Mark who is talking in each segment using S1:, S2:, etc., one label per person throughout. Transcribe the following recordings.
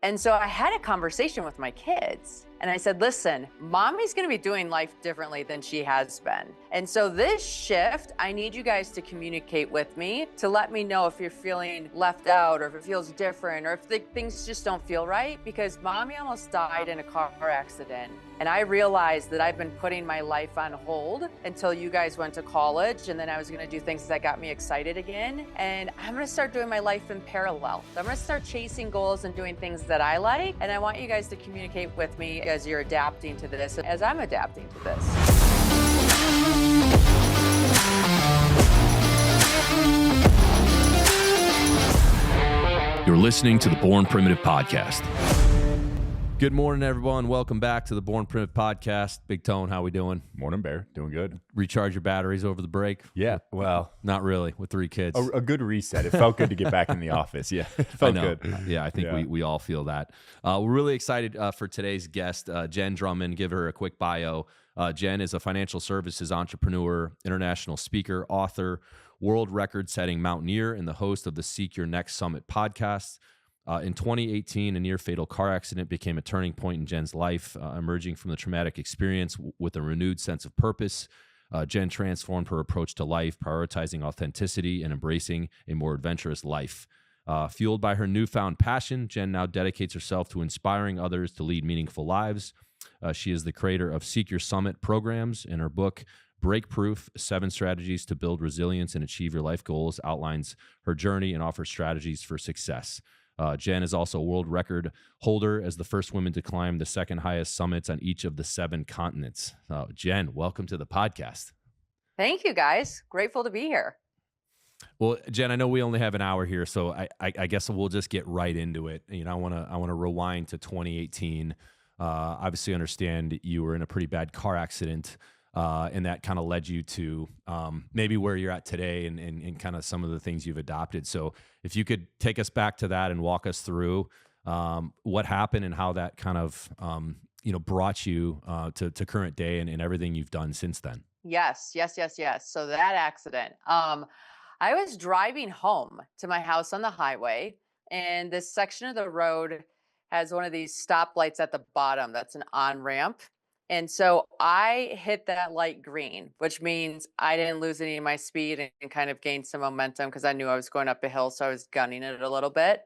S1: And so I had a conversation with my kids and I said, listen, mommy's going to be doing life differently than she has been. And so this shift, I need you guys to communicate with me to let me know if you're feeling left out or if it feels different or if things just don't feel right, because mommy almost died in a car accident. And I realized that I've been putting my life on hold until you guys went to college, and then I was going to do things that got me excited again. And I'm going to start doing my life in parallel. I'm going to start chasing goals and doing things that I like. And I want you guys to communicate with me as you're adapting to this, as I'm adapting to this.
S2: You're listening to the Born Primitive Podcast.
S3: Good morning, everyone. Welcome back to the Born Primitive Podcast. Big Tone, how we doing?
S4: Morning, Bear. Doing good.
S3: Recharge your batteries over the break?
S4: Yeah, well.
S3: Not really, with 3 kids.
S4: A good reset. It felt good to get back in the office. Yeah, it felt good.
S3: Yeah, I think we all feel that. We're really excited for today's guest, Jenn Drummond. Give her a quick bio. Jenn is a financial services entrepreneur, international speaker, author, world record-setting mountaineer, and the host of the Seek Your Next Summit podcast. In 2018, a near-fatal car accident became a turning point in Jenn's life. Emerging from the traumatic experience with a renewed sense of purpose, Jenn transformed her approach to life, prioritizing authenticity and embracing a more adventurous life. Fueled by her newfound passion, Jenn now dedicates herself to inspiring others to lead meaningful lives. She is the creator of Seek Your Summit programs, and her book, Break Proof: 7 Strategies to Build Resilience and Achieve Your Life Goals, outlines her journey and offers strategies for success. Jenn is also a world record holder as the first woman to climb the second highest summits on each of the 7 continents. Jenn, welcome to the podcast.
S1: Thank you, guys. Grateful to be here.
S3: Well, Jenn, I know we only have an hour here, so I guess we'll just get right into it. You know, I want to rewind to 2018. Obviously, understand you were in a pretty bad car accident. And that kind of led you to maybe where you're at today and kind of some of the things you've adopted. So if you could take us back to that and walk us through what happened and how that kind of, brought you to current day and everything you've done since then.
S1: Yes. So that accident, I was driving home to my house on the highway, and this section of the road has one of these stoplights at the bottom that's an on-ramp. And so I hit that light green, which means I didn't lose any of my speed and kind of gained some momentum because I knew I was going up a hill. So I was gunning it a little bit.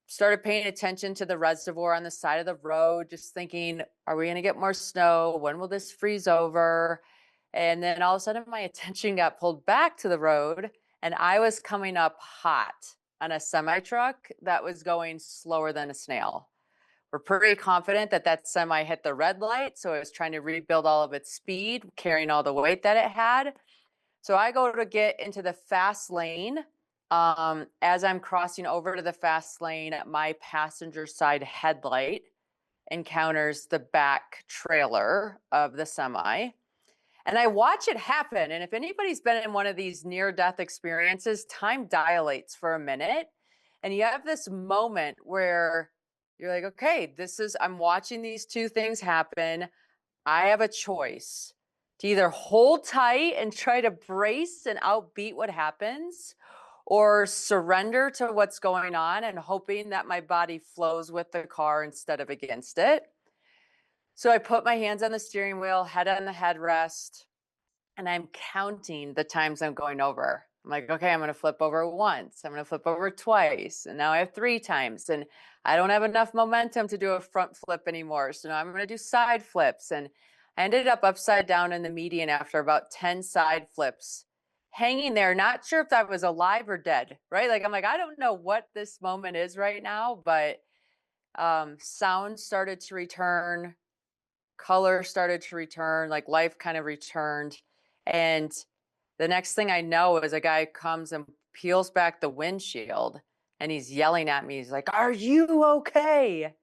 S1: Started paying attention to the reservoir on the side of the road, just thinking, are we going to get more snow? When will this freeze over? And then all of a sudden my attention got pulled back to the road, and I was coming up hot on a semi truck that was going slower than a snail. We're pretty confident that that semi hit the red light, so it was trying to rebuild all of its speed, carrying all the weight that it had. So I go to get into the fast lane. As I'm crossing over to the fast lane, my passenger side headlight encounters the back trailer of the semi. And I watch it happen. And if anybody's been in one of these near-death experiences, time dilates for a minute. And you have this moment where you're like, okay, I'm watching these 2 things happen. I have a choice to either hold tight and try to brace and outbeat what happens, or surrender to what's going on and hoping that my body flows with the car instead of against it. So I put my hands on the steering wheel, head on the headrest, and I'm counting the times I'm going over. I'm like, okay, I'm going to flip over once. I'm going to flip over twice. And now I have 3 times. And I don't have enough momentum to do a front flip anymore. So now I'm going to do side flips. And I ended up upside down in the median after about 10 side flips, hanging there, not sure if I was alive or dead, right? Like, I'm like, I don't know what this moment is right now, but sound started to return, color started to return, like life kind of returned. And the next thing I know is a guy comes and peels back the windshield, and he's yelling at me. He's like, "Are you okay?"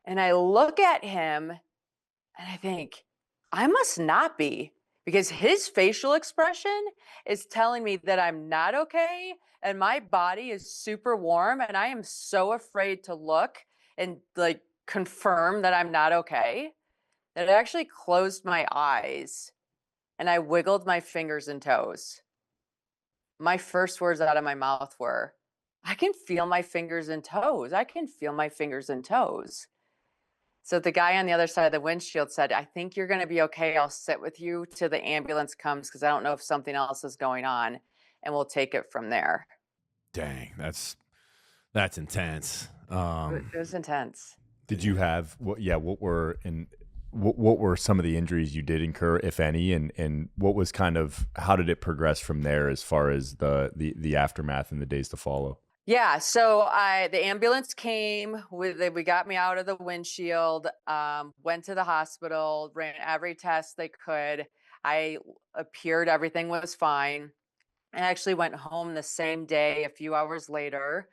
S1: And I look at him and I think, I must not be, because his facial expression is telling me that I'm not okay. And my body is super warm. And I am so afraid to look and like confirm that I'm not okay, that I actually closed my eyes and I wiggled my fingers and toes. My first words out of my mouth were, I can feel my fingers and toes. I can feel my fingers and toes. So the guy on the other side of the windshield said, I think you're going to be okay. I'll sit with you till the ambulance comes because I don't know if something else is going on, and we'll take it from there.
S3: Dang, that's intense.
S1: It was intense.
S4: Did you have what were some of the injuries you did incur, if any, and what was how did it progress from there as far as the aftermath and the days to follow?
S1: Yeah, so the ambulance came we got me out of the windshield, went to the hospital, ran every test they could. I appeared everything was fine. I actually went home the same day, a few hours later.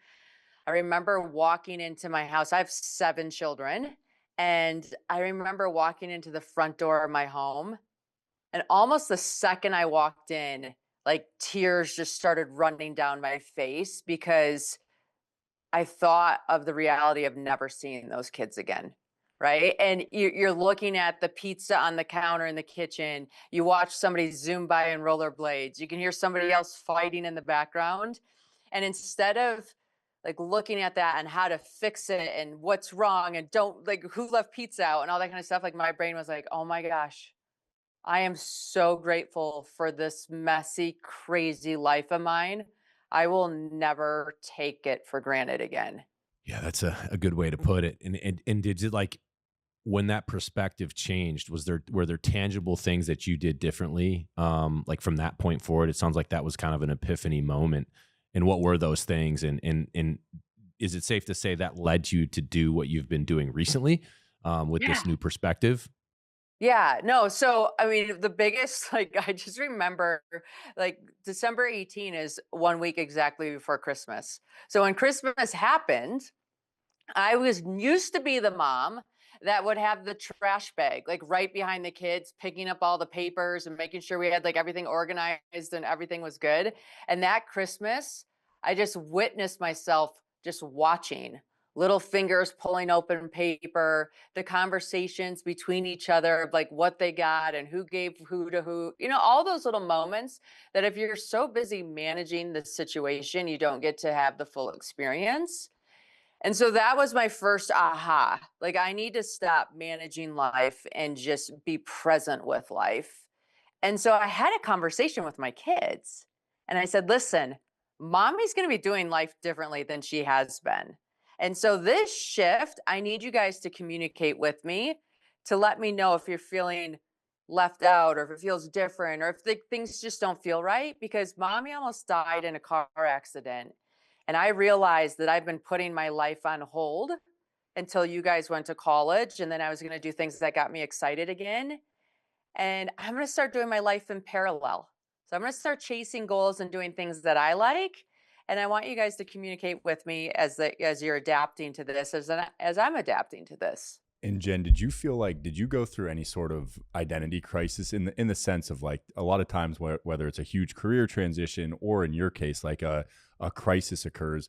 S1: I remember walking into my house. I have 7 children, and I remember walking into the front door of my home, and almost the second I walked in, like tears just started running down my face because I thought of the reality of never seeing those kids again, right? And you're looking at the pizza on the counter in the kitchen. You watch somebody zoom by in rollerblades. You can hear somebody else fighting in the background. And instead of like looking at that and how to fix it and what's wrong and don't like who left pizza out and all that kind of stuff, like my brain was like, oh my gosh, I am so grateful for this messy, crazy life of mine. I will never take it for granted again.
S3: Yeah, that's a good way to put it. And did it like when that perspective changed, were there tangible things that you did differently? Like from that point forward, it sounds like that was kind of an epiphany moment. And what were those things? And is it safe to say that led you to do what you've been doing recently with
S1: Yeah.
S3: this new perspective?
S1: Yeah, no, so I mean, the biggest, like, I just remember, like, December 18 is 1 week exactly before Christmas. So when Christmas happened, I was used to be the mom that would have the trash bag, like, right behind the kids, picking up all the papers and making sure we had, like, everything organized and everything was good. And that Christmas, I just witnessed myself just watching little fingers pulling open paper, the conversations between each other of like what they got and who gave who to who, all those little moments that if you're so busy managing the situation, you don't get to have the full experience. And so that was my first aha. Like, I need to stop managing life and just be present with life. And so I had a conversation with my kids and I said, listen, mommy's going to be doing life differently than she has been. And so this shift, I need you guys to communicate with me to let me know if you're feeling left out or if it feels different or if things just don't feel right because mommy almost died in a car accident. And I realized that I've been putting my life on hold until you guys went to college. And then I was going to do things that got me excited again. And I'm going to start doing my life in parallel. So I'm going to start chasing goals and doing things that I like. And I want you guys to communicate with me as you're adapting to this, as I'm adapting to this.
S4: And Jen, did you go through any sort of identity crisis in the sense of like a lot of times whether it's a huge career transition or in your case like a crisis occurs,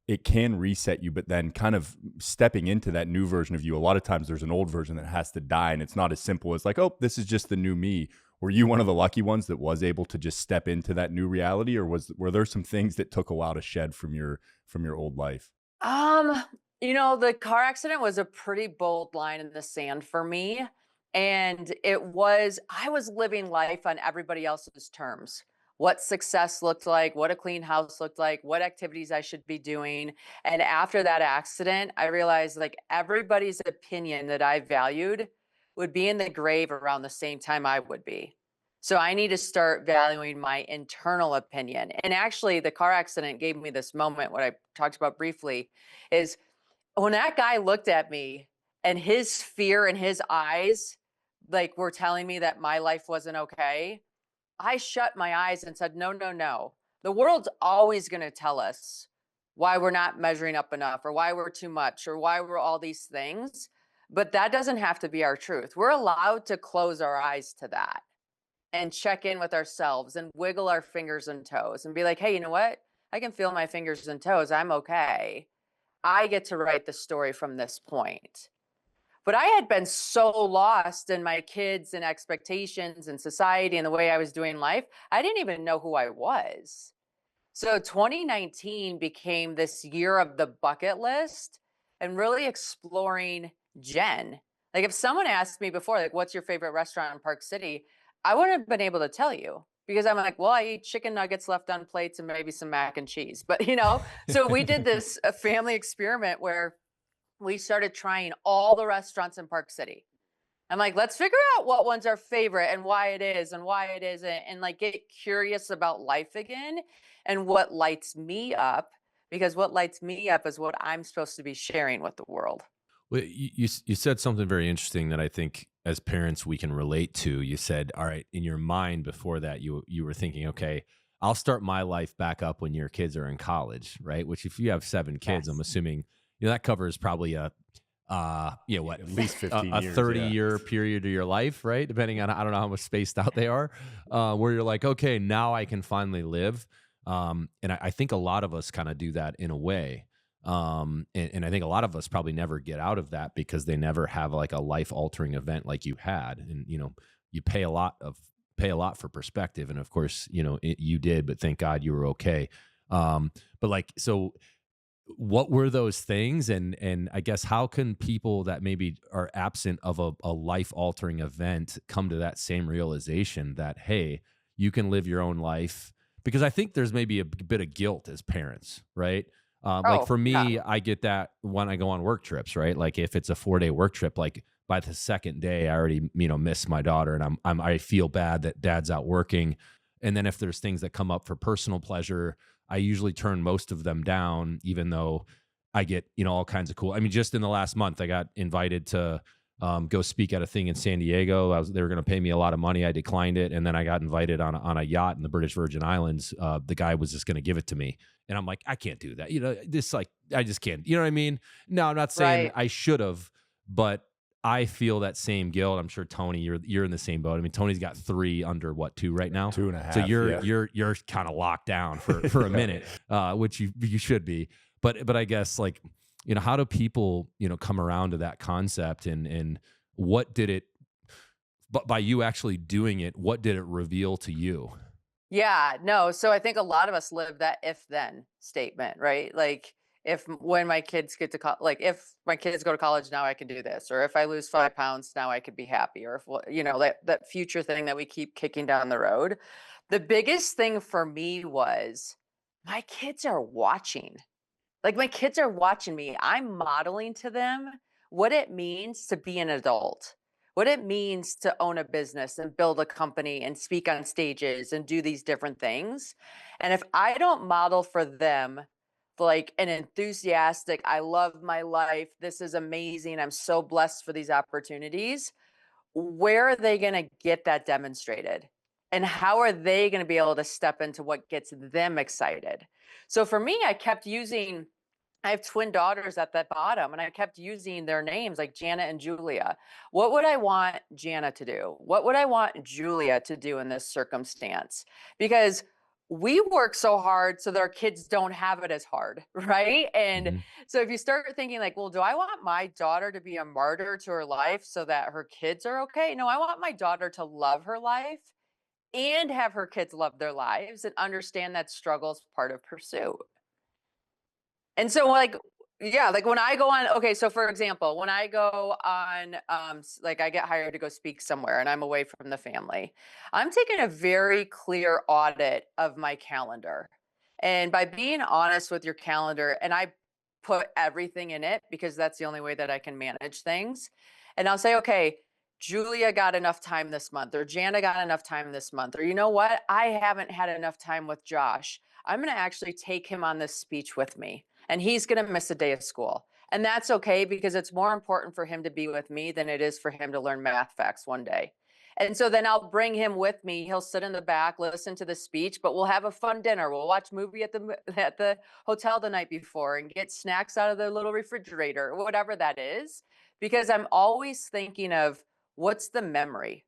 S4: it can reset you, but then kind of stepping into that new version of you, a lot of times there's an old version that has to die, and it's not as simple as like, oh, this is just the new me. Were you one of the lucky ones that was able to just step into that new reality, or were there some things that took a while to shed from your old life?
S1: Um, the car accident was a pretty bold line in the sand for me. And I was living life on everybody else's terms. What success looked like, what a clean house looked like, what activities I should be doing. And after that accident, I realized like everybody's opinion that I valued would be in the grave around the same time I would be. So I need to start valuing my internal opinion. And actually, the car accident gave me this moment, what I talked about briefly, is when that guy looked at me and his fear in his eyes, like were telling me that my life wasn't okay, I shut my eyes and said, no, no, no. The world's always going to tell us why we're not measuring up enough or why we're too much or why we're all these things. But that doesn't have to be our truth. We're allowed to close our eyes to that and check in with ourselves and wiggle our fingers and toes and be like, hey, you know what? I can feel my fingers and toes. I'm okay. I get to write the story from this point. But I had been so lost in my kids and expectations and society and the way I was doing life, I didn't even know who I was. So 2019 became this year of the bucket list and really exploring Jen. Like if someone asked me before, like, what's your favorite restaurant in Park City? I wouldn't have been able to tell you because I'm like, well, I eat chicken nuggets left on plates and maybe some mac and cheese. But so we did this a family experiment where we started trying all the restaurants in Park City. I'm like, let's figure out what one's our favorite and why it is and why it isn't, and like get curious about life again and what lights me up, because what lights me up is what I'm supposed to be sharing with the world.
S3: Well, you said something very interesting that I think as parents we can relate to. You said, all right, in your mind before that, you were thinking, okay, I'll start my life back up when your kids are in college, right? Which if you have 7 kids, I'm
S1: Yes.
S3: assuming that covers probably a what,
S4: At least 15
S3: a
S4: years.
S3: 30-year period of your life, right? Depending on, I don't know how much spaced out they are, where you're like, okay, now I can finally live. And I think a lot of us kind of do that in a way. And I think a lot of us probably never get out of that because they never have like a life altering event like you had. And, you pay a lot for perspective. And of course, you did, but thank God you were okay. But like, so what were those things? And I guess how can people that maybe are absent of a life altering event come to that same realization that, hey, you can live your own life? Because I think there's maybe a bit of guilt as parents, right? Like
S1: Oh,
S3: for
S1: yeah.
S3: me, I get that when I go on work trips, right? Like if it's a 4-day work trip, like by the second day, I already, miss my daughter, and I feel bad that dad's out working. And then if there's things that come up for personal pleasure, I usually turn most of them down, even though I get, all kinds of cool. I mean, just in the last month, I got invited to go speak at a thing in San Diego. They were going to pay me a lot of money. I declined it. And then I got invited on a yacht in the British Virgin Islands. The guy was just going to give it to me. And I'm like, I can't do that. This, like, I just can't, you know what I mean? No, I'm not saying
S1: Right.
S3: I should have, but I feel that same guilt. I'm sure Tony, you're in the same boat. I mean, Tony's got 3 under 2 right now.
S4: 2.5.
S3: So
S4: yeah.
S3: you're kind of locked down for a minute, which you should be. But I guess, like, how do people, come around to that concept, and what did it, but by you actually doing it, what did it reveal to you?
S1: Yeah, no. So I think a lot of us live that if then statement, right? Like when my kids get to like if my kids go to college now I can do this, or if I lose 5 pounds now I could be happy, or if that future thing that we keep kicking down the road. The biggest thing for me was my kids are watching. Like my kids are watching me. I'm modeling to them what it means to be an adult, what it means to own a business and build a company and speak on stages and do these different things. And if I don't model for them like an enthusiastic, I love my life, this is amazing, I'm so blessed for these opportunities, where are they going to get that demonstrated? And how are they going to be able to step into what gets them excited? So for me, I have twin daughters at the bottom, and I kept using their names like Jana and Julia. What would I want Jana to do? What would I want Julia to do in this circumstance? Because we work so hard so that our kids don't have it as hard, right? And
S3: Hmm.
S1: so if you start thinking like, well, do I want my daughter to be a martyr to her life so that her kids are okay? No, I want my daughter to love her life and have her kids love their lives and understand that struggle is part of pursuit. And so like yeah, like when I go on, okay, so for example, when I go on like I get hired to go speak somewhere and I'm away from the family, I'm taking a very clear audit of my calendar. And by being honest with your calendar, and I put everything in it because that's the only way that I can manage things. And I'll say, okay, Julia got enough time this month, or Jana got enough time this month, or you know what? I haven't had enough time with Josh. I'm going to actually take him on this speech with me, and he's going to miss a day of school. And that's okay because it's more important for him to be with me than it is for him to learn math facts one day. And so then I'll bring him with me. He'll sit in the back, listen to the speech, but we'll have a fun dinner. We'll watch movie at the hotel the night before and get snacks out of the little refrigerator, or whatever that is, because I'm always thinking of what's the memory?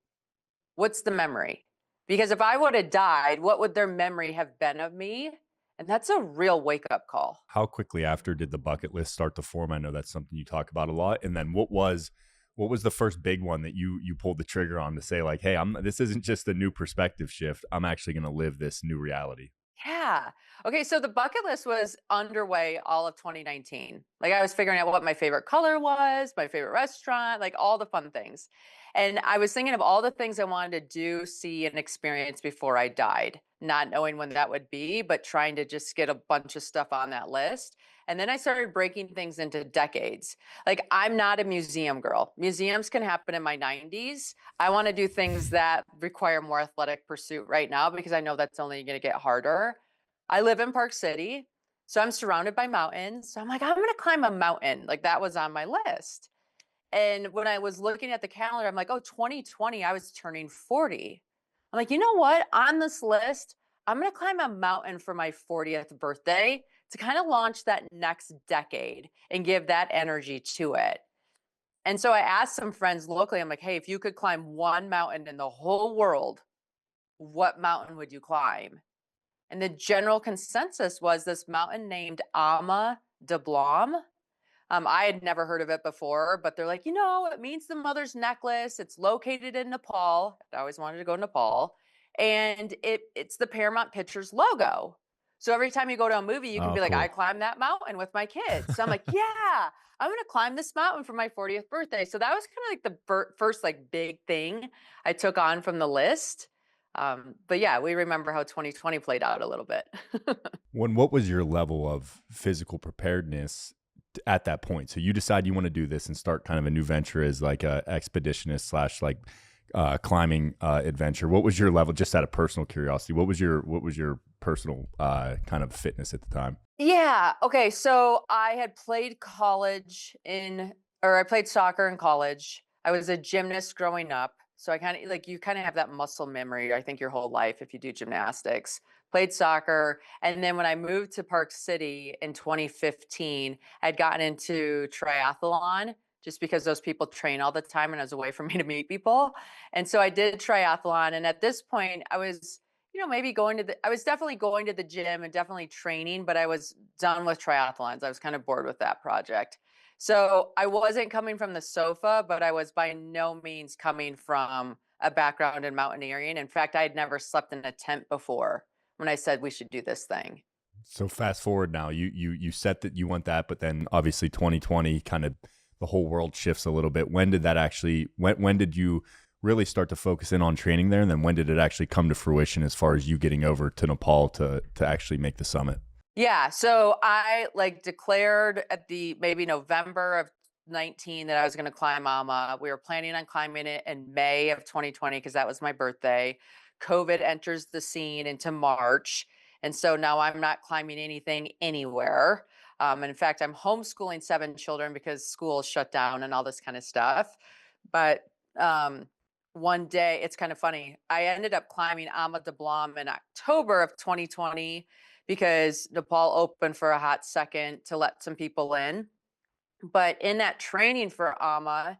S1: What's the memory? Because if I would have died, what would their memory have been of me? And that's a real wake up call.
S4: How quickly after did the bucket list start to form? I know that's something you talk about a lot. And then what was the first big one that you pulled the trigger on to say like, hey, this isn't just a new perspective shift. I'm actually going to live this new reality.
S1: Yeah. Okay, so the bucket list was underway all of 2019. Like I was figuring out what my favorite color was, my favorite restaurant, like all the fun things. And I was thinking of all the things I wanted to do, see, and experience before I died, not knowing when that would be, but trying to just get a bunch of stuff on that list. And then I started breaking things into decades. Like I'm not a museum girl. Museums can happen in my 90s. I want to do things that require more athletic pursuit right now because I know that's only going to get harder. I live in Park City, so I'm surrounded by mountains. So I'm like, I'm going to climb a mountain. Like that was on my list. And when I was looking at the calendar, I'm like, oh, 2020, I was turning 40. I'm like, you know what? On this list, I'm going to climb a mountain for my 40th birthday to kind of launch that next decade and give that energy to it. And so I asked some friends locally, I'm like, hey, if you could climb one mountain in the whole world, what mountain would you climb? And the general consensus was this mountain named Ama de Blanc. I had never heard of it before, but they're like, it means the mother's necklace. It's located in Nepal. I always wanted to go to Nepal. And it's the Paramount Pictures logo. So every time you go to a movie, you can
S4: Oh,
S1: be like, I
S4: cool.
S1: climbed that mountain with my kids. So I'm like, yeah, I'm going to climb this mountain for my 40th birthday. So that was kind of like the first like big thing I took on from the list. But yeah, we remember how 2020 played out a little bit.
S4: What was your level of physical preparedness at that point? So you decide you want to do this and start kind of a new venture as like a expeditionist slash like climbing adventure. What was your level, just out of personal curiosity? What was your personal kind of fitness at the time?
S1: Yeah. Okay. So I had I played soccer in college. I was a gymnast growing up. So I kind of like, you kind of have that muscle memory, I think, your whole life if you do gymnastics. Played soccer. And then when I moved to Park City in 2015, I'd gotten into triathlon just because those people train all the time and it was a way for me to meet people. And so I did triathlon. And at this point, I was maybe I was definitely going to the gym and definitely training, but I was done with triathlons. I was kind of bored with that project. So I wasn't coming from the sofa, but I was by no means coming from a background in mountaineering. In fact, I had never slept in a tent before when I said we should do this thing.
S4: So fast forward now, you set that you want that, but then obviously 2020 kind of the whole world shifts a little bit. When did that actually, when did you really start to focus in on training there? And then when did it actually come to fruition as far as you getting over to Nepal to actually make the summit?
S1: Yeah. So I like declared at the maybe November of 19 that I was going to climb Alma. We were planning on climbing it in May of 2020 because that was my birthday. COVID enters the scene into March. And so now I'm not climbing anything anywhere. In fact, I'm homeschooling 7 children because school shut down and all this kind of stuff. But one day, it's kind of funny. I ended up climbing Ama de Blanc in October of 2020 because Nepal opened for a hot second to let some people in. But in that training for Ama,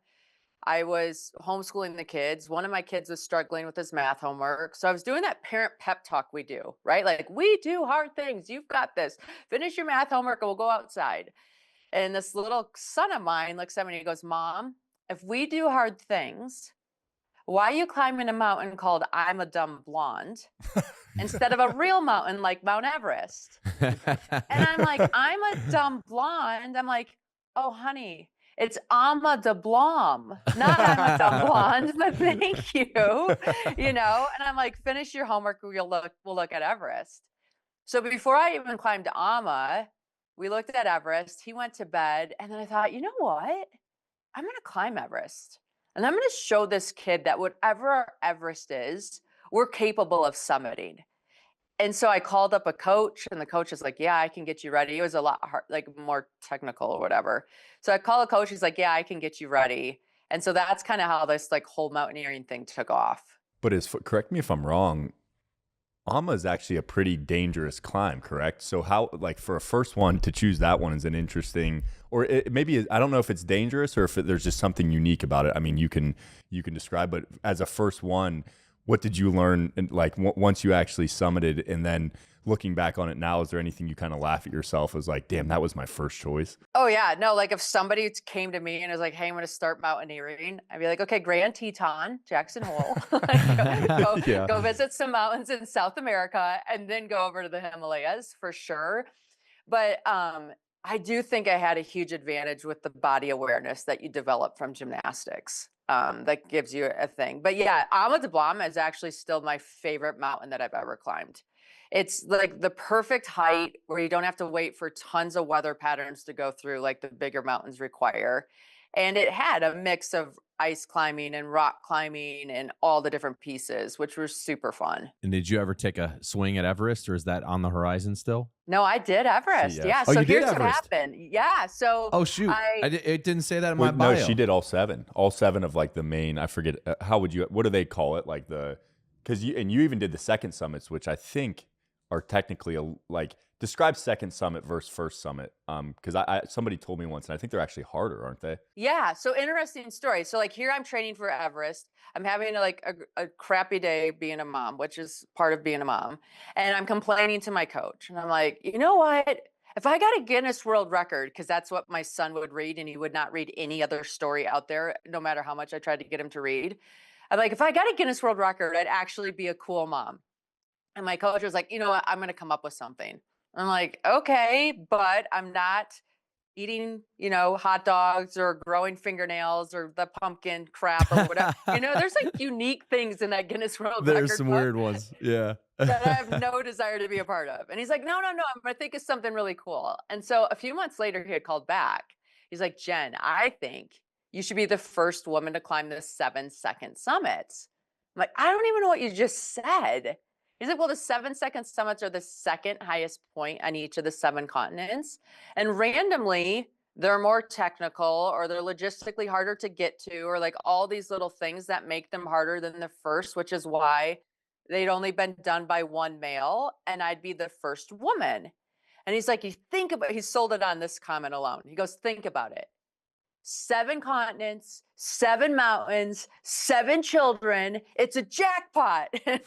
S1: I was homeschooling the kids. One of my kids was struggling with his math homework. So I was doing that parent pep talk we do, right? Like, we do hard things. You've got this. Finish your math homework and we'll go outside. And this little son of mine looks at me and he goes, Mom, if we do hard things, why are you climbing a mountain called I'm a Dumb Blonde instead of a real mountain like Mount Everest? And I'm like, I'm a dumb blonde. I'm like, oh, honey, it's Ama de Blanc, not I'm a dumb blonde, but thank you. And I'm like, finish your homework. We'll look at Everest. So before I even climbed Ama, we looked at Everest. He went to bed. And then I thought, you know what? I'm going to climb Everest. And I'm going to show this kid that whatever our Everest is, we're capable of summiting. And so I called up a coach and the coach is like, yeah, I can get you ready. It was a lot hard, like more technical or whatever. So I call a coach. He's like, yeah, I can get you ready. And so that's kind of how this like whole mountaineering thing took off.
S4: But correct me if I'm wrong, Ama is actually a pretty dangerous climb, correct? So how, like, for a first one to choose that one is an interesting, or maybe I don't know if it's dangerous or if there's just something unique about it. I mean, you can describe, but as a first one, What did you learn, and like once you actually summited, and then looking back on it now, is there anything you kind of laugh at yourself as like, damn, that was my first choice?
S1: Oh yeah, no, like if somebody came to me and was like, "Hey, I'm going to start mountaineering," I'd be like, "Okay, Grand Teton, Jackson Hole, like,
S4: Yeah.
S1: go visit some mountains in South America, and then go over to the Himalayas for sure." But I do think I had a huge advantage with the body awareness that you develop from gymnastics. That gives you a thing. But yeah, Ama de Blanc is actually still my favorite mountain that I've ever climbed. It's like the perfect height where you don't have to wait for tons of weather patterns to go through like the bigger mountains require. And it had a mix of ice climbing and rock climbing and all the different pieces, which were super fun.
S3: And did you ever take a swing at Everest, or is that on the horizon still?
S1: No, I did Everest.
S4: yes.
S1: Yeah.
S3: Oh,
S1: So
S3: you did
S1: here's what
S3: Everest?
S1: happened. Yeah. So
S3: Oh shoot,
S1: I
S3: it didn't say that in my
S4: Well,
S3: bio.
S4: no, she did all seven of like the main. I forget what do they call it? Like because you even did the second summits, which I think are technically like describe second summit versus first summit. Because I somebody told me once, and I think they're actually harder, aren't they?
S1: Yeah, so interesting story. So like here I'm training for Everest. I'm having a crappy day being a mom, which is part of being a mom. And I'm complaining to my coach. And I'm like, you know what? If I got a Guinness World Record, because that's what my son would read, and he would not read any other story out there, no matter how much I tried to get him to read. I'm like, if I got a Guinness World Record, I'd actually be a cool mom. And my coach was like, you know what? I'm going to come up with something. I'm like, okay, but I'm not eating, hot dogs or growing fingernails or the pumpkin crap or whatever. There's like unique things in that Guinness World
S3: There's
S1: Record
S3: some
S1: book
S3: weird ones. Yeah.
S1: that I have no desire to be a part of. And he's like, no, I'm going to think of something really cool. And so a few months later, he had called back. He's like, Jen, I think you should be the first woman to climb the 7-second summits. I'm like, I don't even know what you just said. He's like, well, the 7-second summits are the second highest point on each of the 7 continents. And randomly, they're more technical or they're logistically harder to get to, or like all these little things that make them harder than the first, which is why they'd only been done by one male and I'd be the first woman. And he's like, he sold it on this comment alone. He goes, think about it. 7 continents, 7 mountains, 7 children. It's a jackpot. And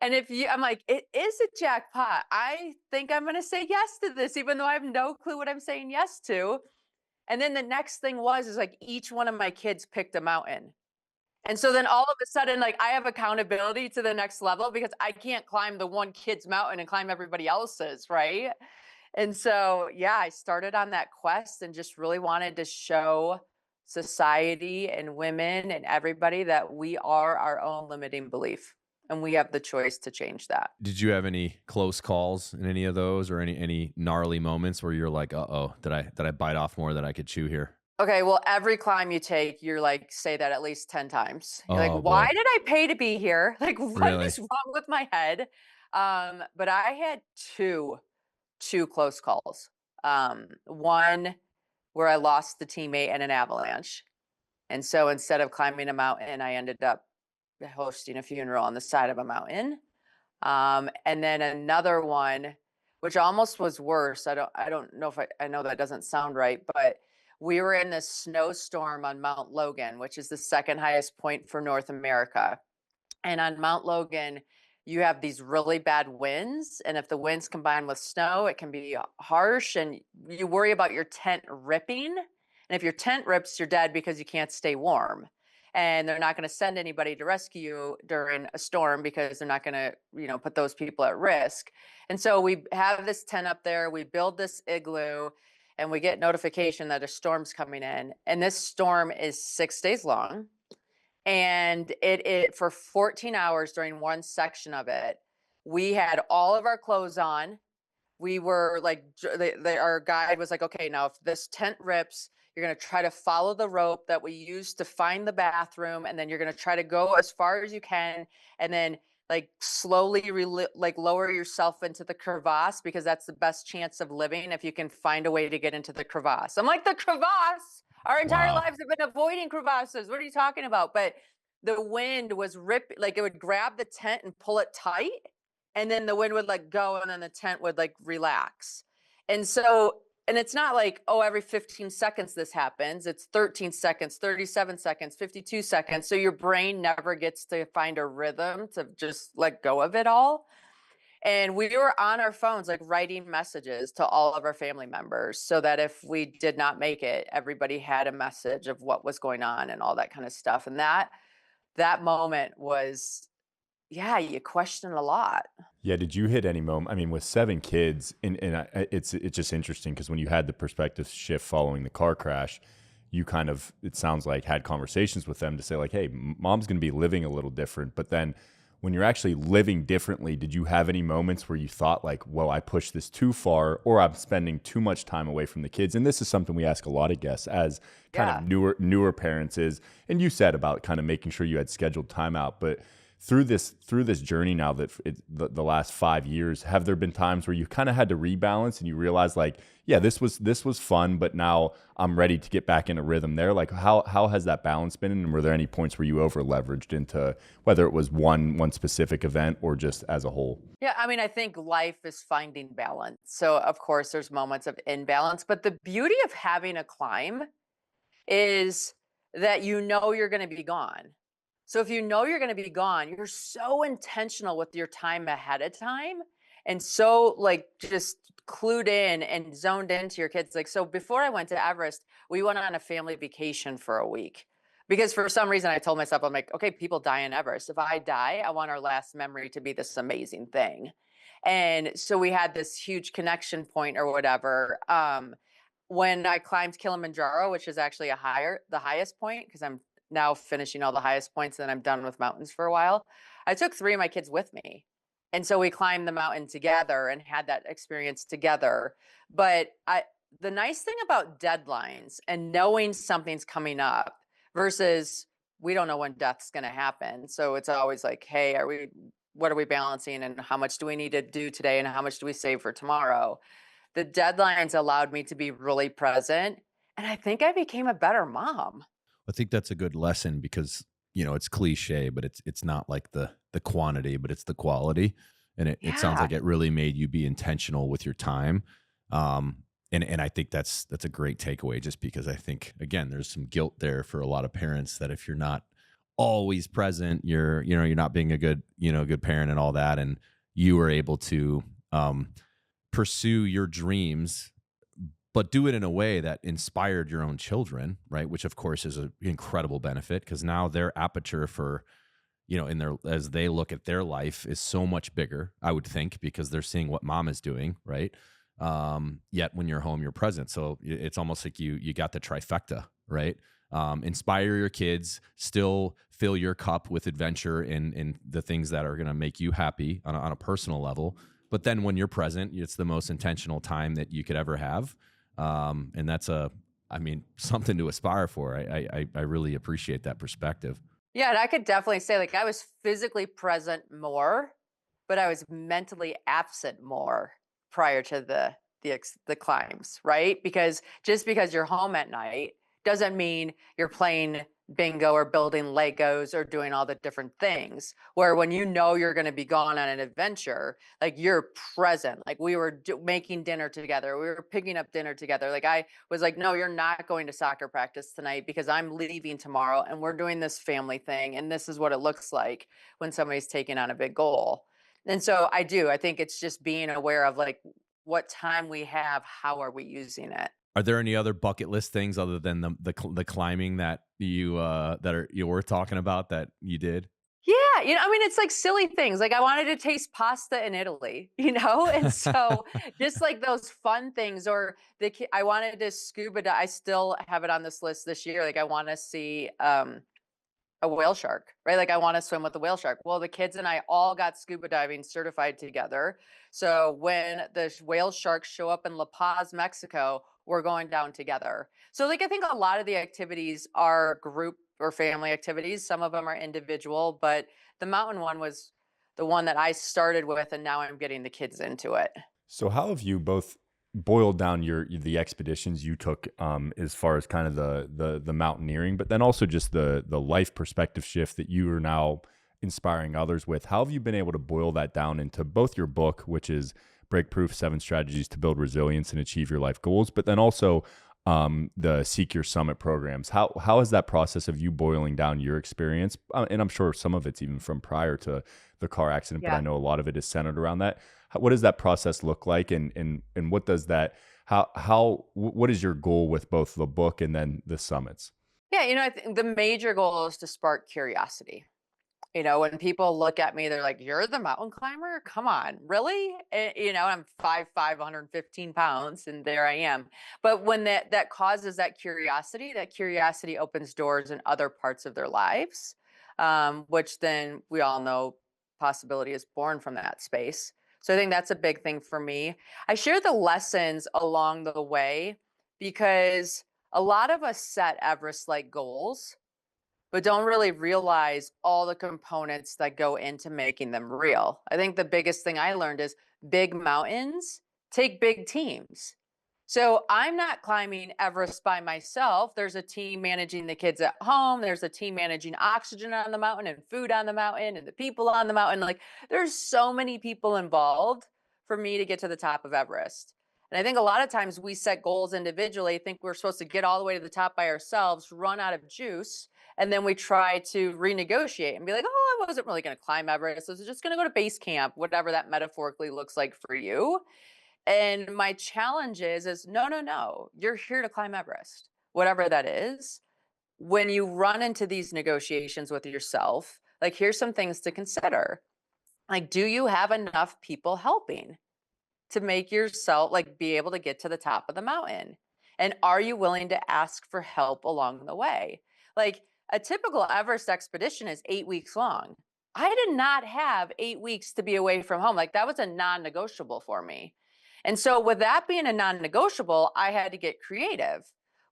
S1: I'm like, it is a jackpot. I think I'm going to say yes to this, even though I have no clue what I'm saying yes to. And then the next thing is like each one of my kids picked a mountain. And so then all of a sudden, like I have accountability to the next level because I can't climb the one kid's mountain and climb everybody else's, right? And so, yeah, I started on that quest and just really wanted to show society and women and everybody that we are our own limiting belief and we have the choice to change that.
S3: Did you have any close calls in any of those, or any gnarly moments where you're like, uh-oh, did I bite off more than I could chew here?
S1: Okay, well, every climb you take, you're like, say that at least 10 times. You're
S3: Oh,
S1: like, why
S3: boy.
S1: did I pay to be here? Like, what
S3: Really?
S1: is wrong with my head? But I had two close calls. One where I lost the teammate in an avalanche. And so instead of climbing a mountain, I ended up hosting a funeral on the side of a mountain. And then another one, which almost was worse. I don't know if I know that doesn't sound right, but we were in this snowstorm on Mount Logan, which is the second highest point for North America. And on Mount Logan, you have these really bad winds. And if the winds combine with snow, it can be harsh. And you worry about your tent ripping. And if your tent rips, you're dead because you can't stay warm. And they're not going to send anybody to rescue you during a storm because they're not going to, put those people at risk. And so we have this tent up there. We build this igloo and we get notification that a storm's coming in. And this storm is 6 days long. And it for 14 hours during one section of it, we had all of our clothes on. We were like, our guide was like, okay, now if this tent rips, you're going to try to follow the rope that we used to find the bathroom. And then you're going to try to go as far as you can. And then like slowly lower yourself into the crevasse, because that's the best chance of living if you can find a way to get into the crevasse. I'm like, the crevasse? Our entire
S3: Wow.
S1: lives have been avoiding crevasses. What are you talking about? But the wind was it would grab the tent and pull it tight. And then the wind would like go and then the tent would like relax. And so and it's not like, oh, every 15 seconds this happens. It's 13 seconds, 37 seconds, 52 seconds. So your brain never gets to find a rhythm to just let go of it all. And we were on our phones, like writing messages to all of our family members so that if we did not make it, everybody had a message of what was going on and all that kind of stuff. And that moment was, yeah, you question a lot.
S4: Yeah, did you hit any moment? I mean, with 7 kids, it's just interesting because when you had the perspective shift following the car crash, you kind of, it sounds like, had conversations with them to say like, hey, mom's going to be living a little different. But then when you're actually living differently, did you have any moments where you thought like, well, I pushed this too far, or I'm spending too much time away from the kids? And this is something we ask a lot of guests as kind of newer parents is, and you said about kind of making sure you had scheduled time out, but through this journey now that the last 5 years, have there been times where you kind of had to rebalance and you realize like, yeah, this was fun, but now I'm ready to get back in a rhythm there? Like how has that balance been? And were there any points where you over leveraged into whether it was one specific event or just as a whole?
S1: Yeah, I mean, I think life is finding balance. So of course there's moments of imbalance, but the beauty of having a climb is that you know you're going to be gone. So if you know you're going to be gone, you're so intentional with your time ahead of time and so like just clued in and zoned into your kids. Like, so before I went to Everest, we went on a family vacation for a week because for some reason I told myself, I'm like, okay, people die in Everest. If I die, I want our last memory to be this amazing thing. And so we had this huge connection point or whatever. When I climbed Kilimanjaro, which is actually the highest point, because I'm now finishing all the highest points, and then I'm done with mountains for a while. I took 3 of my kids with me. And so we climbed the mountain together and had that experience together. But the nice thing about deadlines and knowing something's coming up versus we don't know when death's going to happen. So it's always like, hey, what are we balancing and how much do we need to do today and how much do we save for tomorrow? The deadlines allowed me to be really present. And I think I became a better mom.
S3: I think that's a good lesson because, it's cliche, but it's not like the quantity, but it's the quality. And it sounds like it really made you be intentional with your time. And I think that's a great takeaway, just because I think, again, there's some guilt there for a lot of parents that if you're not always present, you're not being a good parent and all that. And you were able to pursue your dreams, but do it in a way that inspired your own children, right? Which of course is an incredible benefit because now their aperture for, as they look at their life is so much bigger, I would think, because they're seeing what mom is doing, right? Yet when you're home, you're present. So it's almost like you got the trifecta, right? Inspire your kids, still fill your cup with adventure and the things that are going to make you happy on a personal level. But then when you're present, it's the most intentional time that you could ever have. And that's something to aspire for. I really appreciate that perspective.
S1: Yeah. And I could definitely say like I was physically present more, but I was mentally absent more prior to the climbs, right? Because just because you're home at night doesn't mean you're playing bingo or building Legos or doing all the different things. Where when you know you're going to be gone on an adventure, like you're present. Like we were making dinner together. We were picking up dinner together. Like I was like, no, you're not going to soccer practice tonight because I'm leaving tomorrow and we're doing this family thing. And this is what it looks like when somebody's taking on a big goal. And so I think it's just being aware of like what time we have, how are we using it?
S3: Are there any other bucket list things other than the climbing that you were talking about that you did?
S1: Yeah, it's like silly things. Like I wanted to taste pasta in Italy, and so just like those fun things. Or I wanted to scuba dive. I still have it on this list this year. Like I want to see a whale shark, right? Like I want to swim with a whale shark. Well, the kids and I all got scuba diving certified together. So when the whale sharks show up in La Paz, Mexico, we're going down together. So like I think a lot of the activities are group or family activities. Some of them are individual, but the mountain one was the one that I started with, and now I'm getting the kids into it.
S4: So how have you both boiled down the expeditions you took as far as kind of the mountaineering, but then also just the life perspective shift that you are now inspiring others with? How have you been able to boil that down into both your book, which is Break Proof, 7 Strategies to Build Resilience and Achieve Your Life Goals, but then also the Seek Your Summit programs. How is that process of you boiling down your experience? And I'm sure some of it's even from prior to the car accident, but I
S1: Yeah.
S4: know a lot of it is centered around that. What does that process look like? And what does that, what is your goal with both the book and then the summits?
S1: Yeah, I think the major goal is to spark curiosity. When people look at me, they're like, "You're the mountain climber? Come on, really?" I'm 5'5", 115 pounds, and there I am. But when that causes that curiosity opens doors in other parts of their lives, which then we all know possibility is born from that space. So I think that's a big thing for me. I share the lessons along the way because a lot of us set Everest-like goals but don't really realize all the components that go into making them real. I think the biggest thing I learned is big mountains take big teams. So I'm not climbing Everest by myself. There's a team managing the kids at home. There's a team managing oxygen on the mountain and food on the mountain and the people on the mountain. Like there's so many people involved for me to get to the top of Everest. And I think a lot of times we set goals individually, think we're supposed to get all the way to the top by ourselves, run out of juice, and then we try to renegotiate and be like, oh, I wasn't really going to climb Everest. I was just going to go to base camp, whatever that metaphorically looks like for you. And my challenge is no, no, no. You're here to climb Everest, whatever that is. When you run into these negotiations with yourself, like here's some things to consider. Like, do you have enough people helping to make yourself like be able to get to the top of the mountain? And are you willing to ask for help along the way? Like a typical Everest expedition is 8 weeks long. I did not have 8 weeks to be away from home. Like that was a non negotiable for me. And so, with that being a non negotiable, I had to get creative.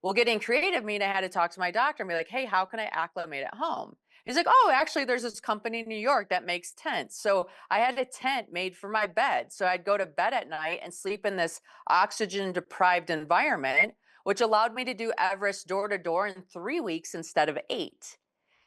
S1: Well, getting creative mean I had to talk to my doctor and be like, hey, how can I acclimate at home? He's like, oh, actually, there's this company in New York that makes tents. So I had a tent made for my bed. So I'd go to bed at night and sleep in this oxygen deprived environment, which allowed me to do Everest door to door in 3 weeks instead of 8.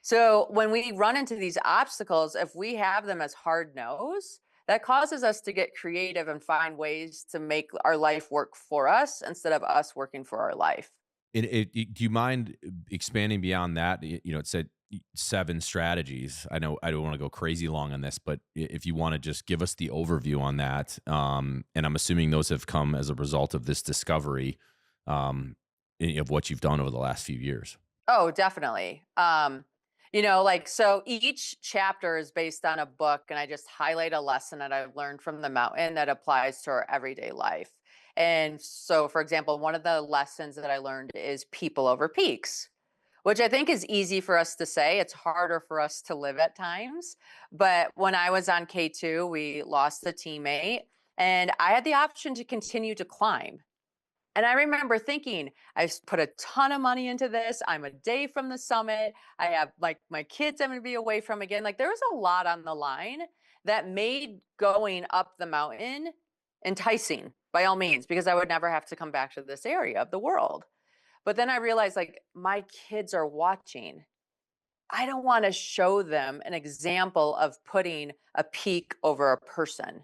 S1: So when we run into these obstacles, if we have them as hard no's, that causes us to get creative and find ways to make our life work for us instead of us working for our life.
S3: Do you mind expanding beyond that? It said 7 strategies. I know I don't want to go crazy long on this, but if you want to just give us the overview on that, and I'm assuming those have come as a result of this discovery of what you've done over the last few years.
S1: Oh, definitely. Like so each chapter is based on a book, and I just highlight a lesson that I've learned from the mountain that applies to our everyday life. And so, for example, one of the lessons that I learned is people over peaks, which I think is easy for us to say. It's harder for us to live at times. But when I was on K2, we lost a teammate, and I had the option to continue to climb. And I remember thinking, put a ton of money into this. I'm a day from the summit. I have like my kids I'm going to be away from again. Like there was a lot on the line that made going up the mountain enticing by all means, because I would never have to come back to this area of the world. But then I realized like my kids are watching. I don't want to show them an example of putting a peak over a person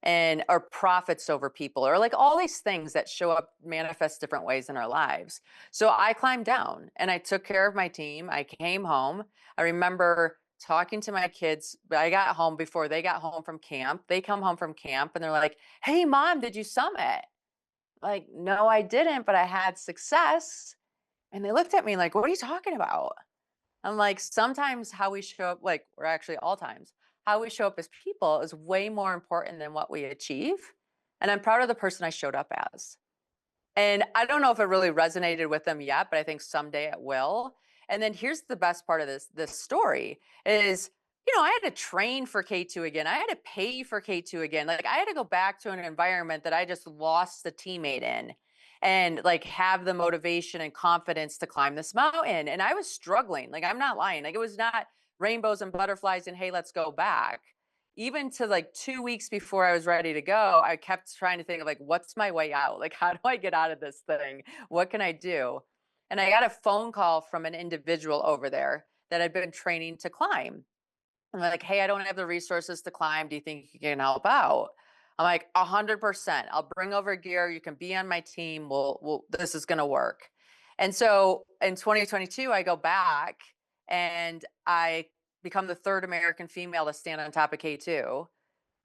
S1: and or profits over people or like all these things that show up manifest different ways in our lives. So I climbed down and I took care of my team. I came home. I remember talking to my kids. I got home before they got home from camp. They come home from camp and they're like, hey mom, did you summit? Like, no, I didn't, but I had success. And they looked at me like, what are you talking about? I'm like, sometimes how we show up, like, or actually all times, how we show up as people is way more important than what we achieve. And I'm proud of the person I showed up as. And I don't know if it really resonated with them yet, but I think someday it will. And then here's the best part of this story is, I had to train for K2 again. I had to pay for K2 again. Like I had to go back to an environment that I just lost a teammate in and like have the motivation and confidence to climb this mountain. And I was struggling. Like I'm not lying. Like it was not rainbows and butterflies and hey, let's go back. Even to like 2 weeks before I was ready to go, I kept trying to think of like, what's my way out? Like, how do I get out of this thing? What can I do? And I got a phone call from an individual over there that had been training to climb. I'm like, hey, I don't have the resources to climb. Do you think you can help out? I'm like, 100%. I'll bring over gear. You can be on my team. This is going to work. And so in 2022, I go back and I become the third American female to stand on top of K2.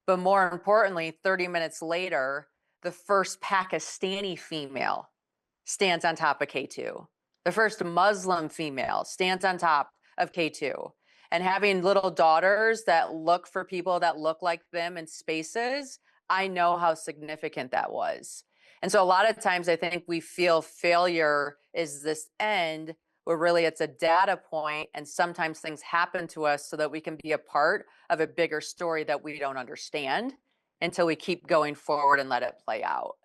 S1: But more importantly, 30 minutes later, the first Pakistani female stands on top of K2. The first Muslim female stands on top of K2. And having little daughters that look for people that look like them in spaces, I know how significant that was. And so a lot of times I think we feel failure is this end, where really it's a data point, and sometimes things happen to us so that we can be a part of a bigger story that we don't understand until we keep going forward and let it play out.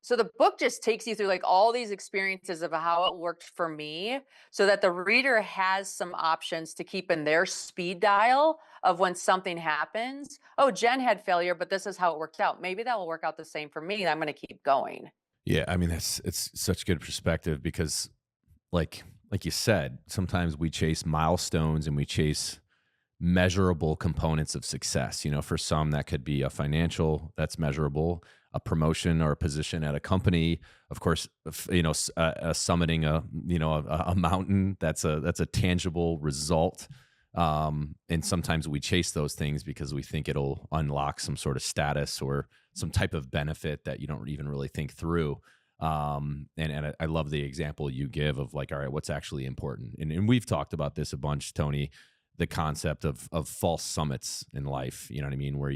S1: So the book just takes you through like all these experiences of how it worked for me so that the reader has some options to keep in their speed dial of when something happens. Oh, Jenn had failure, but this is how it worked out. Maybe that will work out the same for me. I'm going to keep going.
S3: Yeah, I mean it's such good perspective because like you said, sometimes we chase milestones and we chase measurable components of success. You know, for some that could be a financial that's measurable, a promotion or a position at a company. Of course, summiting a mountain, that's a tangible result. And sometimes we chase those things because we think it'll unlock some sort of status or some type of benefit that you don't even really think through. And I love the example you give of like, all right, what's actually important? And we've talked about this a bunch, Tony, the concept of false summits in life. You know what I mean? Where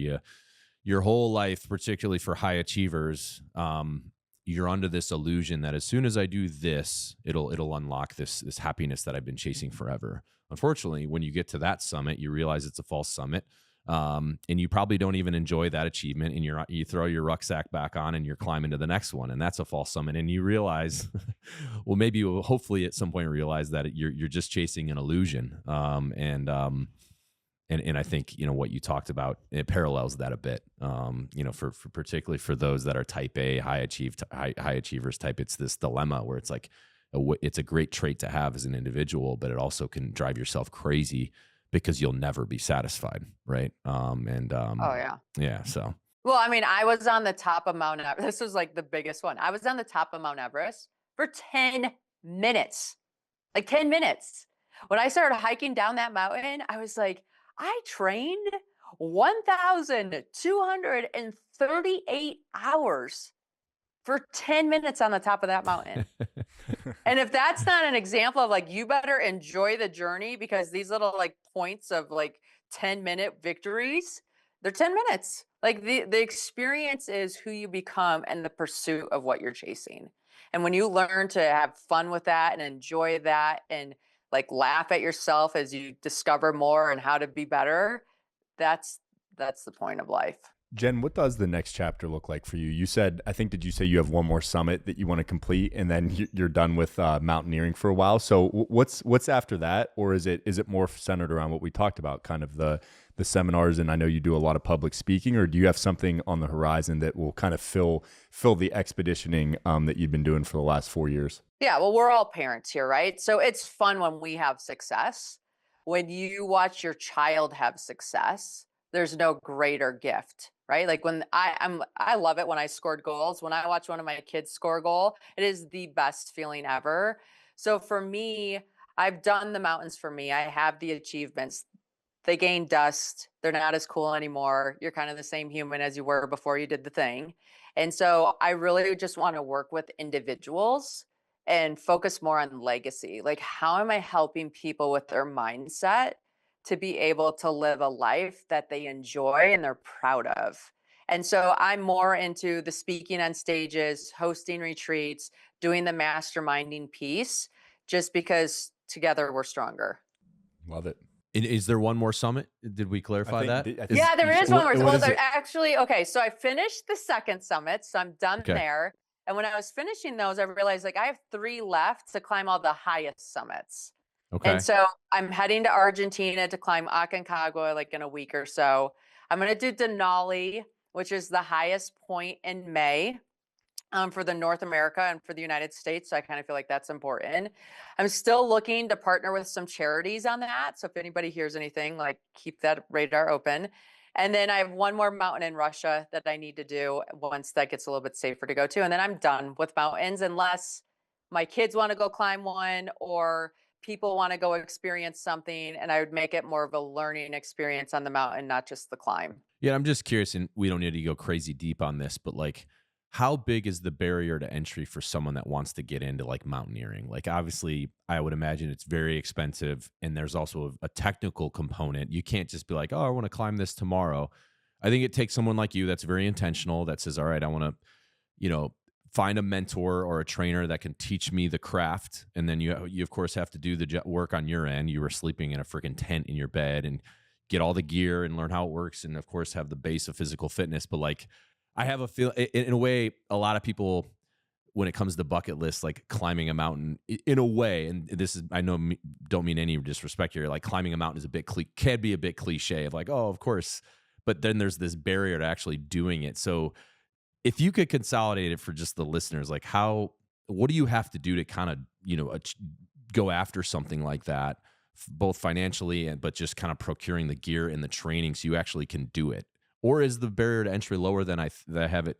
S3: your whole life, particularly for high achievers, you're under this illusion that as soon as I do this, it'll unlock this happiness that I've been chasing forever. Unfortunately, when you get to that summit, you realize it's a false summit. And you probably don't even enjoy that achievement, and you throw your rucksack back on and you're climbing to the next one, and that's a false summit. And you realize, well, maybe you will hopefully at some point realize that you're just chasing an illusion. And I think, you know, what you talked about, it parallels that a bit. For particularly for those that are type A, high achievers type, it's this dilemma where it's like, it's a great trait to have as an individual, but it also can drive yourself crazy because you'll never be satisfied. Right.
S1: Oh yeah.
S3: Yeah. So,
S1: Well, I mean, I was on the top of Mount Everest. This was like the biggest one. I was on the top of Mount Everest for 10 minutes, like 10 minutes. When I started hiking down that mountain, I was like, I trained 1,238 hours for 10 minutes on the top of that mountain. And if that's not an example of like, you better enjoy the journey, because these little like points of like 10-minute victories, they're 10 minutes. Like the experience is who you become and the pursuit of what you're chasing. And when you learn to have fun with that and enjoy that and like laugh at yourself as you discover more and how to be better, that's the point of life.
S4: Jenn, what does the next chapter look like for you? You said, did you say you have one more summit that you want to complete, and then you're done with mountaineering for a while? So what's after that? Or is it more centered around what we talked about, kind of the seminars? And I know you do a lot of public speaking, or do you have something on the horizon that will kind of fill the expeditioning that you've been doing for the last 4 years?
S1: Yeah, well, we're all parents here, right? So it's fun when we have success. When you watch your child have success, there's no greater gift, right? Like when I love it when I scored goals. When I watch one of my kids score a goal, it is the best feeling ever. So for me, I've done the mountains for me. I have the achievements. They gain dust. They're not as cool anymore. You're kind of the same human as you were before you did the thing. And so I really just want to work with individuals and focus more on legacy. Like, how am I helping people with their mindset to be able to live a life that they enjoy and they're proud of? And so I'm more into the speaking on stages, hosting retreats, doing the masterminding piece, just because together we're stronger.
S4: Love it.
S3: is there one more summit? Did we clarify that?
S1: Yeah, there is one more. Well,
S4: there
S1: actually, okay, so I finished the second summit, so I'm done
S3: Okay.
S1: there. And when I was finishing those, I realized like I have 3 left to climb all the highest summits.
S3: Okay.
S1: And so I'm heading to Argentina to climb Aconcagua like in a week or so. I'm going to do Denali, which is the highest point in May for the North America and for the United States. So I kind of feel like that's important. I'm still looking to partner with some charities on that. So if anybody hears anything, like keep that radar open. And then I have one more mountain in Russia that I need to do once that gets a little bit safer to go to. And then I'm done with mountains unless my kids want to go climb one or people want to go experience something. And I would make it more of a learning experience on the mountain, not just the climb.
S3: Yeah, I'm just curious, and we don't need to go crazy deep on this, but like, how big is the barrier to entry for someone that wants to get into like mountaineering? Like, obviously, I would imagine it's very expensive, and there's also a technical component. You can't just be like, oh, I want to climb this tomorrow. I think it takes someone like you that's very intentional, that says, all right, I want to, find a mentor or a trainer that can teach me the craft. And then you of course have to do the work on your end. You were sleeping in a freaking tent in your bed and get all the gear and learn how it works. And of course have the base of physical fitness. But like, I have a feel in a way, a lot of people, when it comes to bucket lists, like climbing a mountain in a way, and this is, I know, don't mean any disrespect here. Like climbing a mountain is can be a bit cliche of like, oh, of course, but then there's this barrier to actually doing it. So if you could consolidate it for just the listeners, like what do you have to do to kind of, go after something like that, both financially but just kind of procuring the gear and the training so you actually can do it? Or is the barrier to entry lower than I have it,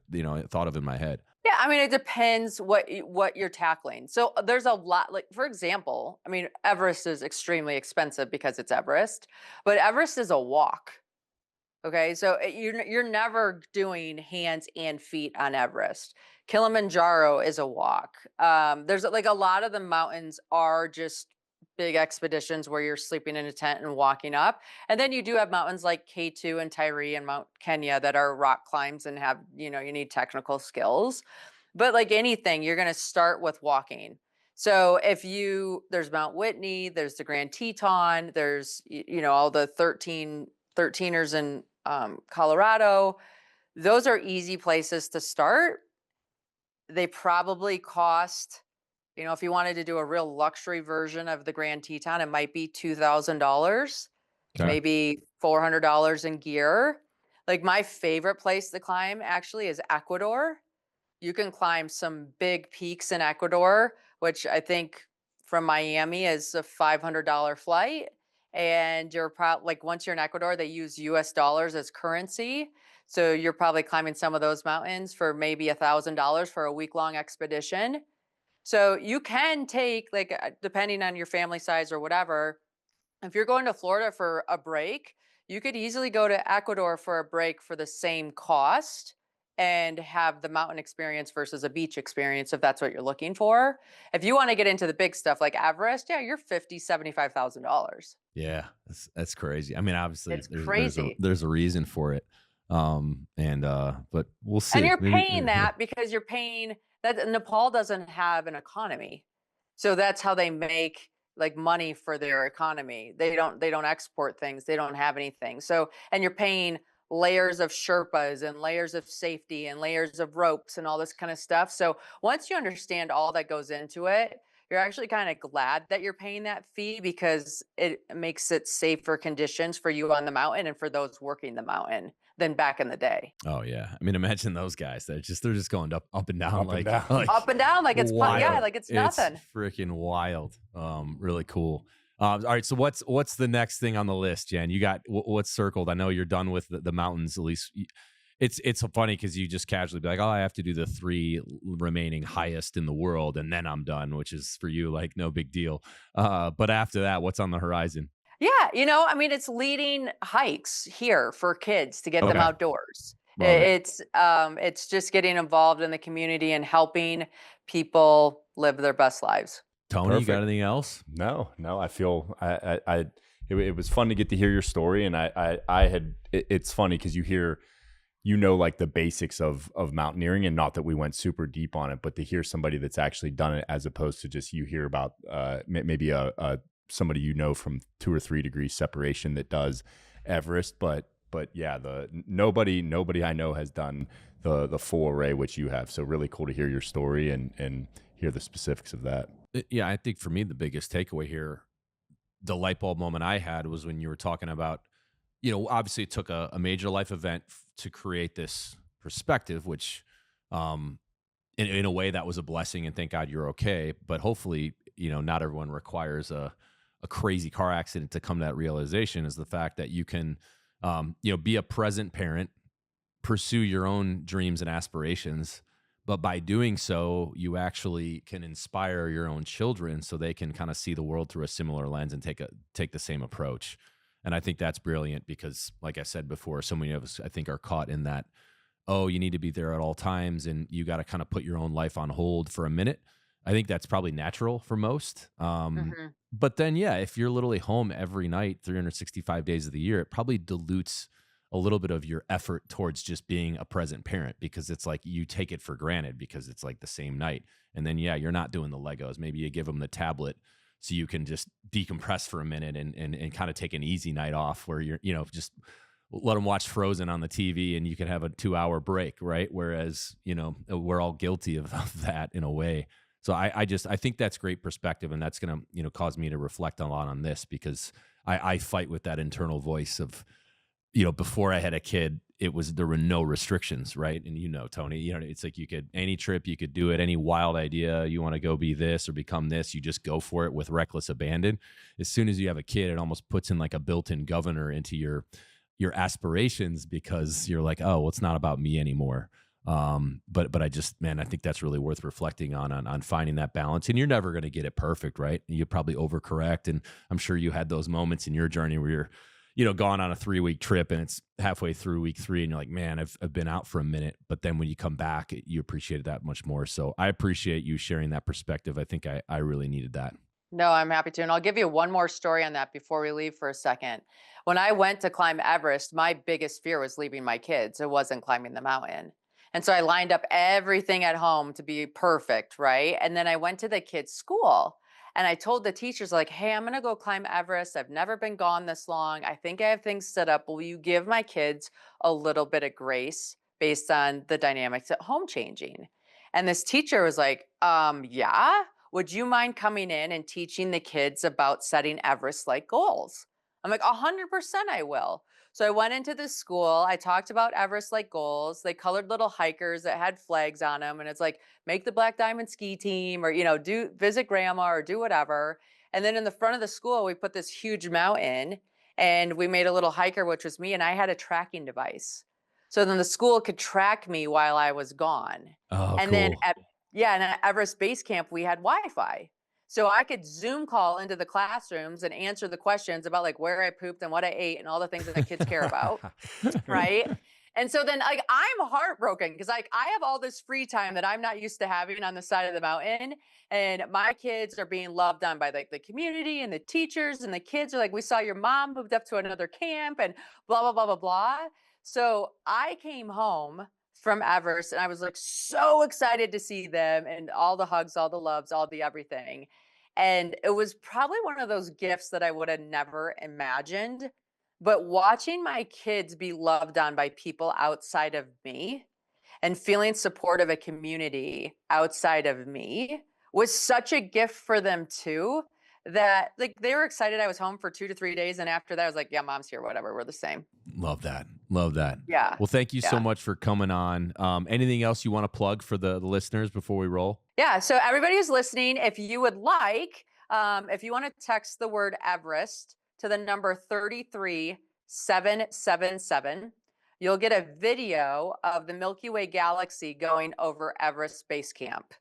S3: thought of in my head?
S1: Yeah, I mean, it depends what you're tackling. So there's a lot, like for example, I mean, Everest is extremely expensive because it's Everest, but Everest is a walk. Okay, so you're never doing hands and feet on Everest. Kilimanjaro is a walk. There's like a lot of the mountains are just big expeditions where you're sleeping in a tent and walking up. And then you do have mountains like K2 and Tyree and Mount Kenya that are rock climbs and have, you need technical skills. But like anything, you're going to start with walking. So there's Mount Whitney, there's the Grand Teton, there's, all the 13ers in Colorado. Those are easy places to start. They probably cost, if you wanted to do a real luxury version of the Grand Teton, it might be $2,000,
S3: Okay.
S1: maybe $400 in gear. Like my favorite place to climb actually is Ecuador. You can climb some big peaks in Ecuador, which I think from Miami is a $500 flight. And you're probably like, once you're in Ecuador, they use US dollars as currency. So you're probably climbing some of those mountains for maybe $1,000 for a week-long expedition. So you can take, like, depending on your family size or whatever, if you're going to Florida for a break, you could easily go to Ecuador for a break for the same cost and have the mountain experience versus a beach experience if that's what you're looking for. If you want to get into the big stuff like Everest, yeah, you're $75,000.
S3: Yeah, that's crazy. I mean, obviously,
S1: It's crazy.
S3: there's a reason for it, but we'll see.
S1: And you're paying that because you're paying that. Nepal doesn't have an economy, so that's how they make like money for their economy. They don't export things. They don't have anything. So, and you're paying layers of Sherpas and layers of safety and layers of ropes and all this kind of stuff. So once you understand all that goes into it, you're actually kind of glad that you're paying that fee because it makes it safer conditions for you on the mountain and for those working the mountain than back in the day.
S3: Oh yeah, I mean, imagine those guys. They're just going up and down,
S4: Up and down.
S3: like
S1: Up and down like it's
S3: wild.
S1: yeah, like it's nothing.
S3: It's freaking wild. Really cool. All right, so what's the next thing on the list, Jen? You got what's circled? I know you're done with the mountains. At least it's funny because you just casually be like, oh, I have to do the 3 remaining highest in the world, and then I'm done, which is for you like no big deal. But after that, what's on the horizon?
S1: Yeah, I mean, it's leading hikes here for kids to get them outdoors.
S3: Love it.
S1: It's just getting involved in the community and helping people live their best lives.
S3: Tony,
S4: Perfect.
S3: you got anything else?
S4: No, I feel it was fun to get to hear your story, and it's funny because you hear, like the basics of mountaineering, and not that we went super deep on it, but to hear somebody that's actually done it as opposed to just you hear about maybe somebody from 2 or 3 degrees separation that does Everest, but yeah, nobody I know has done the full array which you have. So really cool to hear your story and hear the specifics of that.
S3: Yeah, I think for me, the biggest takeaway here, the light bulb moment I had was when you were talking about, obviously it took a major life event to create this perspective, which in a way that was a blessing, and thank God you're okay. But hopefully, not everyone requires a crazy car accident to come to that realization, is the fact that you can be a present parent, pursue your own dreams and aspirations. But by doing so, you actually can inspire your own children so they can kind of see the world through a similar lens and take the same approach. And I think that's brilliant because, like I said before, so many of us, I think, are caught in that, oh, you need to be there at all times and you got to kind of put your own life on hold for a minute. I think that's probably natural for most.
S1: Hmm.
S3: But then, yeah, if you're literally home every night, 365 days of the year, it probably dilutes a little bit of your effort towards just being a present parent because it's like you take it for granted because it's like the same night. And then, yeah, you're not doing the Legos. Maybe you give them the tablet so you can just decompress for a minute and kind of take an easy night off where you're, just let them watch Frozen on the TV and you can have a 2-hour break, right? Whereas, we're all guilty of that in a way. So I think that's great perspective, and that's going to, cause me to reflect a lot on this because I fight with that internal voice of, before I had a kid, there were no restrictions, right? And Tony, it's like any trip, you could do it, any wild idea, you want to go be this or become this, you just go for it with reckless abandon. As soon as you have a kid, it almost puts in like a built-in governor into your aspirations because you're like, oh, well, it's not about me anymore. But I think that's really worth reflecting on finding that balance. And you're never going to get it perfect, right? You probably overcorrect. And I'm sure you had those moments in your journey where you're, gone on a 3-week trip and it's halfway through week 3 and you're like, man, I've been out for a minute. But then when you come back, you appreciate it that much more. So I appreciate you sharing that perspective. I think I really needed that.
S1: No, I'm happy to. And I'll give you one more story on that before we leave for a second. When I went to climb Everest, my biggest fear was leaving my kids. It wasn't climbing the mountain. And so I lined up everything at home to be perfect, right? And then I went to the kids' school and I told the teachers, like, hey, I'm going to go climb Everest. I've never been gone this long. I think I have things set up. Will you give my kids a little bit of grace based on the dynamics at home changing? And this teacher was like, yeah. Would you mind coming in and teaching the kids about setting Everest-like goals? I'm like, 100% I will. So I went into the school. I talked about Everest-like goals. They colored little hikers that had flags on them. And it's like, make the Black Diamond ski team or, do visit grandma or do whatever. And then in the front of the school, we put this huge mountain and we made a little hiker, which was me. And I had a tracking device. So then the school could track me while I was gone.
S3: Oh,
S1: And then
S3: cool.
S1: and at Everest Base Camp, we had Wi-Fi. So I could Zoom call into the classrooms and answer the questions about like where I pooped and what I ate and all the things that the kids care about, right? And so then like I'm heartbroken because like I have all this free time that I'm not used to having on the side of the mountain. And my kids are being loved on by like the community and the teachers, and the kids are like, we saw your mom moved up to another camp and blah, blah, blah, blah, blah. So I came home from Everest and I was like so excited to see them and all the hugs, all the loves, all the everything. And it was probably one of those gifts that I would have never imagined. But watching my kids be loved on by people outside of me and feeling support of a community outside of me was such a gift for them too, that like they were excited I was home for 2 to 3 days. And after that, I was like, yeah, mom's here, whatever. We're the same.
S3: Love that. Love that.
S1: Yeah.
S3: Well, thank you so
S1: Yeah.
S3: much for coming on. Anything else you want to plug for the listeners before we roll?
S1: Yeah. So everybody who's listening, if you would like, if you want to text the word Everest to the number 33777, you'll get a video of the Milky Way galaxy going over Everest Base Camp.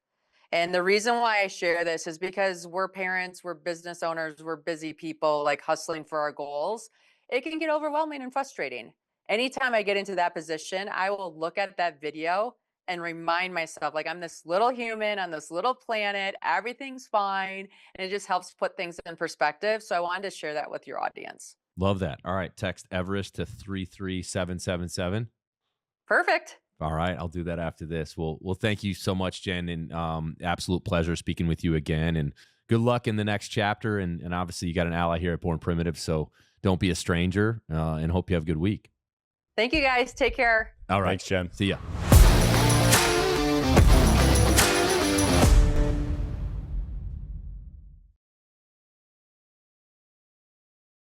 S1: And the reason why I share this is because we're parents, we're business owners, we're busy people like hustling for our goals. It can get overwhelming and frustrating. Anytime I get into that position, I will look at that video and remind myself, like, I'm this little human on this little planet, everything's fine. And it just helps put things in perspective. So I wanted to share that with your audience.
S3: Love that. All right. Text Everest to 33777.
S1: Perfect.
S3: All right. I'll do that after this. Well, thank you so much, Jen. And absolute pleasure speaking with you again. And good luck in the next chapter. And obviously you got an ally here at Born Primitive. So don't be a stranger, and hope you have a good week.
S1: Thank you guys. Take care.
S3: All right.
S4: Thanks, Jen.
S3: See ya.